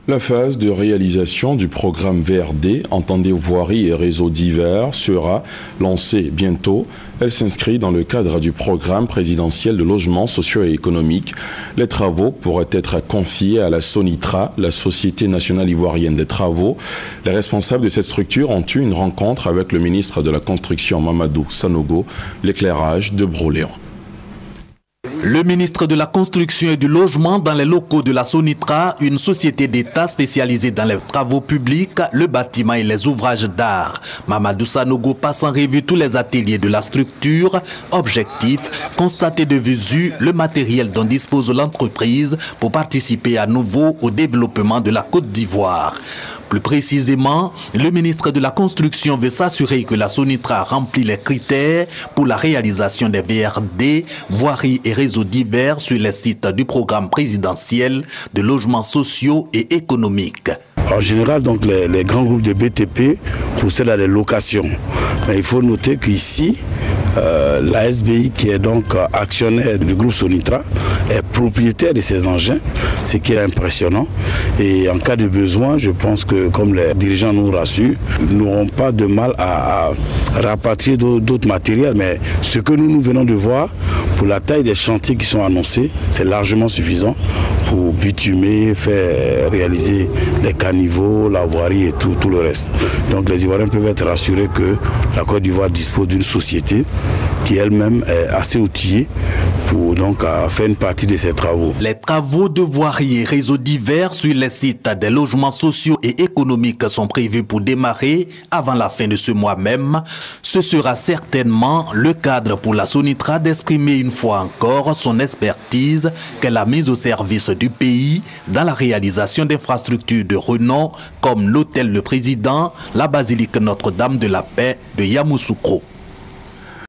La phase de réalisation du programme VRD, entendez voirie et réseaux divers, sera lancée bientôt. Elle s'inscrit dans le cadre du programme présidentiel de logement socio-économique. Les travaux pourraient être confiés à la Sonitra, la Société nationale ivoirienne des travaux. Les responsables de cette structure ont eu une rencontre avec le ministre de la Construction Mamadou Sanogo, l'éclairage de Broléon. Le ministre de la Construction et du Logement dans les locaux de la Sonitra, une société d'État spécialisée dans les travaux publics, le bâtiment et les ouvrages d'art. Mamadou Sanogo passe en revue tous les ateliers de la structure. Objectif, constater de visu le matériel dont dispose l'entreprise pour participer à nouveau au développement de la Côte d'Ivoire. Plus précisément, le ministre de la Construction veut s'assurer que la Sonitra remplit les critères pour la réalisation des VRD, voiries et réseaux divers sur les sites du programme présidentiel de logements sociaux et économiques. En général, donc, les grands groupes de BTP procèdent à des locations. Mais il faut noter qu'ici, la SBI, qui est donc actionnaire du groupe Sonitra, est propriétaire de ces engins, ce qui est impressionnant. Et en cas de besoin, je pense que, comme les dirigeants nous rassurent, nous n'aurons pas de mal à rapatrier d'autres matériels. Mais ce que nous venons de voir, pour la taille des chantiers qui sont annoncés, c'est largement suffisant pour bitumer, faire réaliser les caniveaux, la voirie et tout le reste. Donc les Ivoiriens peuvent être rassurés que la Côte d'Ivoire dispose d'une société qui elle-même est assez outillée pour donc faire une partie de ces travaux. Les travaux de voirie et réseaux divers sur les sites des logements sociaux et économiques sont prévus pour démarrer avant la fin de ce mois même. Ce sera certainement le cadre pour la Sonitra d'exprimer une fois encore son expertise qu'elle a mise au service du pays dans la réalisation d'infrastructures de renom comme l'hôtel Le Président, la basilique Notre-Dame de la Paix de Yamoussoukro.